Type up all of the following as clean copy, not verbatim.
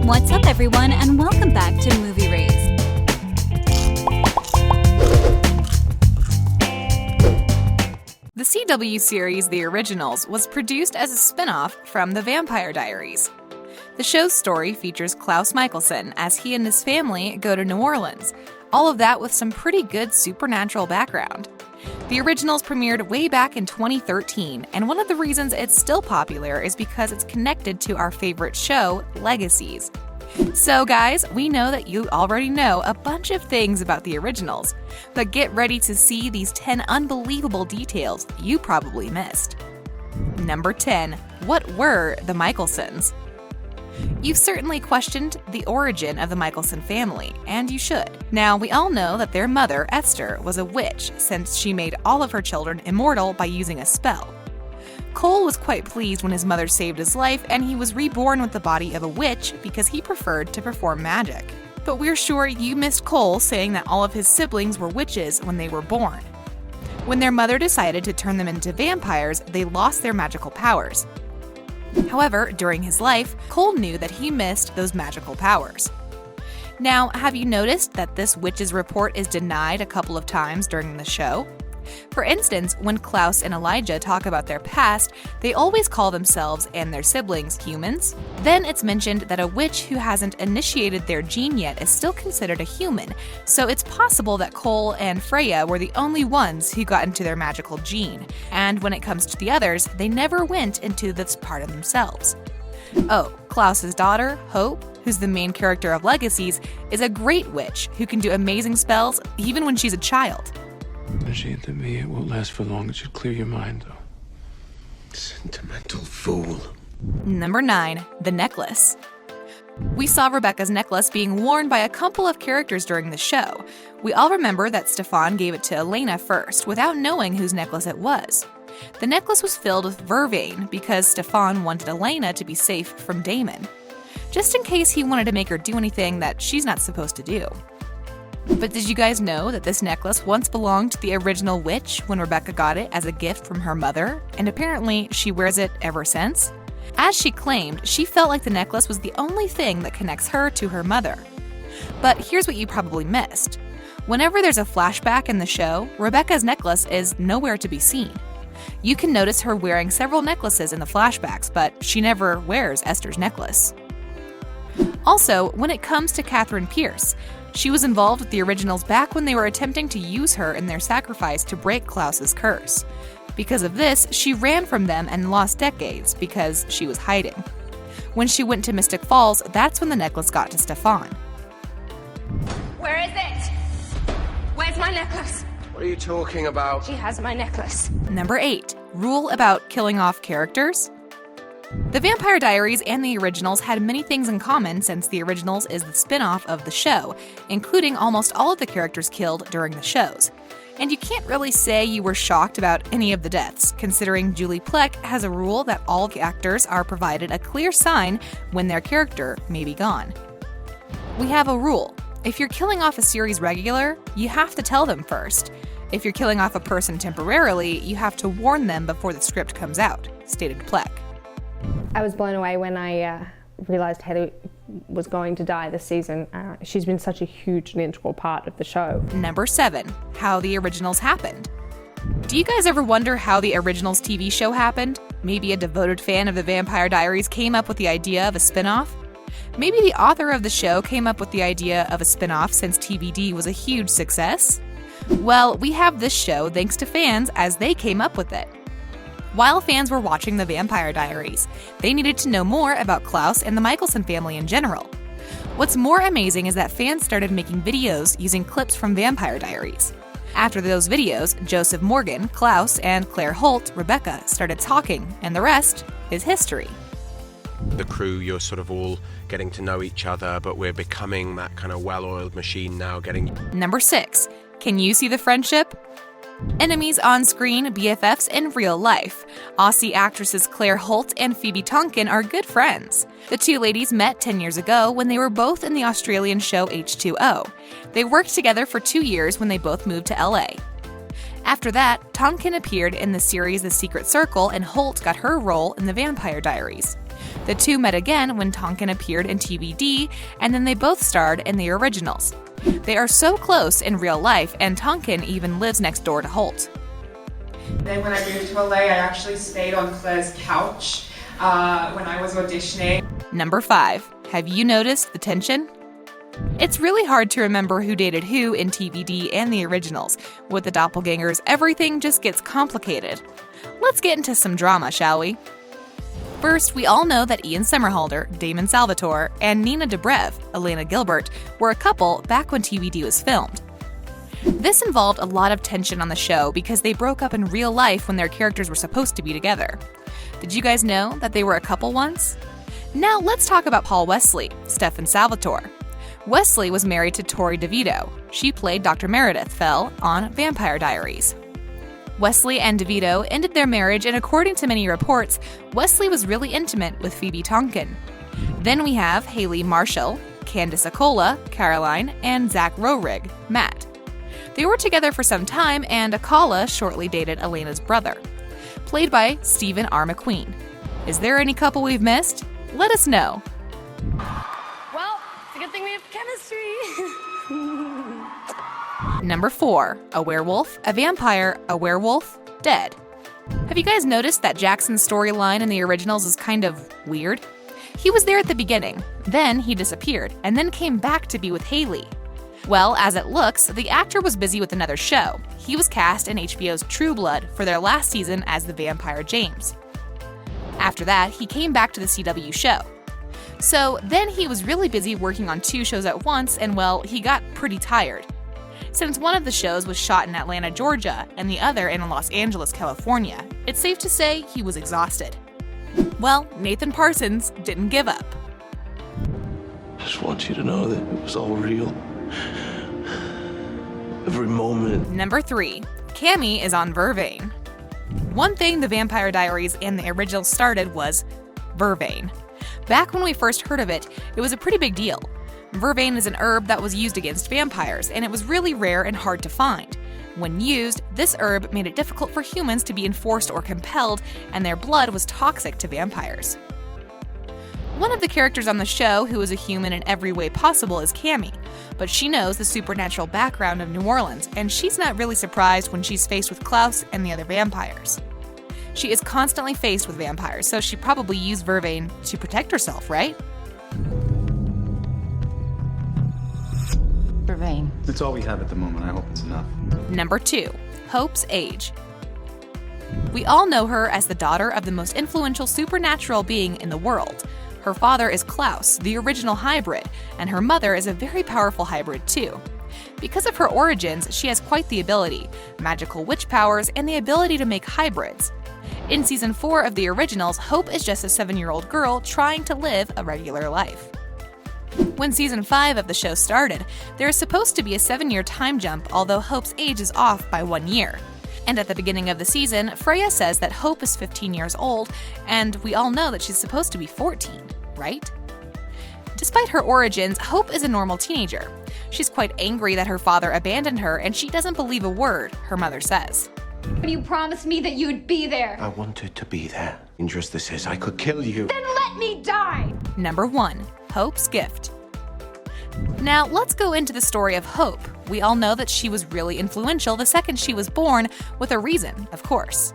What's up, everyone, and welcome back to Movie Raised. The CW series The Originals was produced as a spin-off from The Vampire Diaries. The show's story features Klaus Mikaelson as he and his family go to New Orleans, all of that with some pretty good supernatural background. The Originals premiered way back in 2013, and one of the reasons it's still popular is because it's connected to our favorite show, Legacies. So guys, we know that you already know a bunch of things about The Originals, but get ready to see these 10 unbelievable details you probably missed. Number 10. What were the Mikaelsons? You've certainly questioned the origin of the Mikaelson family, and you should. Now, we all know that their mother, Esther, was a witch since she made all of her children immortal by using a spell. Cole was quite pleased when his mother saved his life, and he was reborn with the body of a witch because he preferred to perform magic. But we're sure you missed Cole saying that all of his siblings were witches when they were born. When their mother decided to turn them into vampires, they lost their magical powers. However, during his life, Cole knew that he missed those magical powers. Now, have you noticed that this witch's report is denied a couple of times during the show? For instance, when Klaus and Elijah talk about their past, they always call themselves and their siblings humans. Then it's mentioned that a witch who hasn't initiated their gene yet is still considered a human, so it's possible that Cole and Freya were the only ones who got into their magical gene, and when it comes to the others, they never went into this part of themselves. Oh, Klaus's daughter, Holt, who's the main character of Legacies, is a great witch who can do amazing spells even when she's a child. Machine to me, it won't last for long. It should clear your mind, though. Sentimental fool. Number 9. The necklace. We saw Rebekah's necklace being worn by a couple of characters during the show. We all remember that Stefan gave it to Elena first, without knowing whose necklace it was. The necklace was filled with Vervain because Stefan wanted Elena to be safe from Damon, just in case he wanted to make her do anything that she's not supposed to do. But did you guys know that this necklace once belonged to the original witch when Rebekah got it as a gift from her mother, and apparently she wears it ever since? As she claimed, she felt like the necklace was the only thing that connects her to her mother. But here's what you probably missed. Whenever there's a flashback in the show, Rebekah's necklace is nowhere to be seen. You can notice her wearing several necklaces in the flashbacks, but she never wears Esther's necklace. Also, when it comes to Catherine Pierce, she was involved with the Originals back when they were attempting to use her in their sacrifice to break Klaus's curse. Because of this, she ran from them and lost decades because she was hiding. When she went to Mystic Falls, that's when the necklace got to Stefan. Where is it? Where's my necklace? What are you talking about? She has my necklace. Number 8. Rule about killing off characters. The Vampire Diaries and The Originals had many things in common since The Originals is the spin-off of the show, including almost all of the characters killed during the shows. And you can't really say you were shocked about any of the deaths, considering Julie Plec has a rule that all the actors are provided a clear sign when their character may be gone. We have a rule. If you're killing off a series regular, you have to tell them first. If you're killing off a person temporarily, you have to warn them before the script comes out, stated Plec. I was blown away when I realised Hayley was going to die this season. She's been such a huge and integral part of the show. Number 7. How The Originals happened. Do you guys ever wonder how The Originals TV show happened? Maybe a devoted fan of The Vampire Diaries came up with the idea of a spin-off? Maybe the author of the show came up with the idea of a spin-off since TVD was a huge success? Well, we have this show thanks to fans as they came up with it. While fans were watching The Vampire Diaries, they needed to know more about Klaus and the Mikaelson family in general. What's more amazing is that fans started making videos using clips from Vampire Diaries. After those videos, Joseph Morgan, Klaus, and Claire Holt, Rebekah, started talking, and the rest is history. The crew, you're sort of all getting to know each other, but we're becoming that kind of well-oiled machine now, Number 6. Can you see the friendship? Enemies on screen, BFFs in real life. Aussie actresses Claire Holt and Phoebe Tonkin are good friends. The two ladies met 10 years ago when they were both in the Australian show H2O. They worked together for 2 years when they both moved to LA. After that, Tonkin appeared in the series The Secret Circle and Holt got her role in The Vampire Diaries. The two met again when Tonkin appeared in TVD, and then they both starred in the originals. They are so close in real life, and Tonkin even lives next door to Holt. Then when I moved to LA, I actually stayed on Claire's couch when I was auditioning. Number 5. Have you noticed the tension? It's really hard to remember who dated who in TVD and the originals. With the doppelgangers, everything just gets complicated. Let's get into some drama, shall we? First, we all know that Ian Somerhalder, Damon Salvatore, and Nina Dobrev, Elena Gilbert, were a couple back when TVD was filmed. This involved a lot of tension on the show because they broke up in real life when their characters were supposed to be together. Did you guys know that they were a couple once? Now let's talk about Paul Wesley, Stefan Salvatore. Wesley was married to Tori DeVito. She played Dr. Meredith Fell on Vampire Diaries. Wesley and DeVito ended their marriage, and according to many reports, Wesley was really intimate with Phoebe Tonkin. Then we have Hayley Marcel, Candice Accola, Caroline, and Zach Rohrig, Matt. They were together for some time, and Accola shortly dated Elena's brother, played by Stephen R. McQueen. Is there any couple we've missed? Let us know. Well, it's a good thing we have chemistry. Number 4. A werewolf, a vampire, a werewolf, dead. Have you guys noticed that Jackson's storyline in the originals is kind of weird? He was there at the beginning, then he disappeared, and then came back to be with Hayley. Well, as it looks, the actor was busy with another show. He was cast in HBO's True Blood for their last season as the vampire James. After that, he came back to the CW show. So then he was really busy working on 2 shows at once, and well, he got pretty tired. Since one of the shows was shot in Atlanta, Georgia, and the other in Los Angeles, California, it's safe to say he was exhausted. Well, Nathan Parsons didn't give up. I just want you to know that it was all real. Every moment. Number 3. Cami is on Vervain. One thing the Vampire Diaries and the original started was Vervain. Back when we first heard of it, it was a pretty big deal. Vervain is an herb that was used against vampires, and it was really rare and hard to find. When used, this herb made it difficult for humans to be enforced or compelled, and their blood was toxic to vampires. One of the characters on the show who is a human in every way possible is Cami, but she knows the supernatural background of New Orleans, and she's not really surprised when she's faced with Klaus and the other vampires. She is constantly faced with vampires, so she probably used Vervain to protect herself, right? Vervain. That's all we have at the moment. I hope it's enough. Number 2. Hope's age. We all know her as the daughter of the most influential supernatural being in the world. Her father is Klaus, the original hybrid, and her mother is a very powerful hybrid too. Because of her origins, she has quite the ability, magical witch powers, and the ability to make hybrids. In season 4 of the originals, Hope is just a 7-year-old girl trying to live a regular life. When season 5 of the show started, there is supposed to be a 7-year time jump, although Hope's age is off by 1 year. And at the beginning of the season, Freya says that Hope is 15 years old, and we all know that she's supposed to be 14, right? Despite her origins, Hope is a normal teenager. She's quite angry that her father abandoned her, and she doesn't believe a word her mother says. But you promised me that you'd be there. I wanted to be there. Dangerous this is. I could kill you. Then let me die! Number 1. Hope's gift. Now, let's go into the story of Hope. We all know that she was really influential the second she was born, with a reason, of course.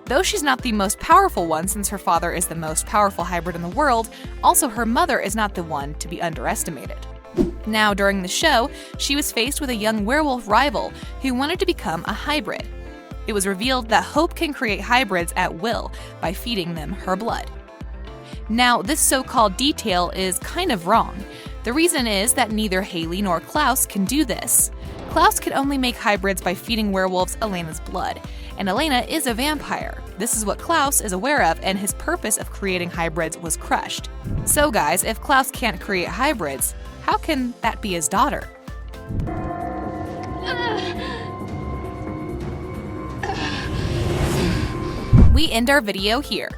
Though she's not the most powerful one since her father is the most powerful hybrid in the world, also her mother is not the one to be underestimated. Now, during the show, she was faced with a young werewolf rival who wanted to become a hybrid. It was revealed that Hope can create hybrids at will by feeding them her blood. Now, this so-called detail is kind of wrong. The reason is that neither Hayley nor Klaus can do this. Klaus can only make hybrids by feeding werewolves Elena's blood, and Elena is a vampire. This is what Klaus is aware of, and his purpose of creating hybrids was crushed. So guys, if Klaus can't create hybrids, how can that be his daughter? We end our video here.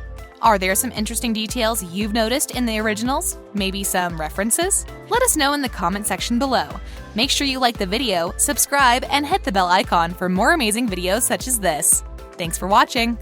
Are there some interesting details you've noticed in the originals? Maybe some references? Let us know in the comment section below. Make sure you like the video, subscribe, and hit the bell icon for more amazing videos such as this. Thanks for watching!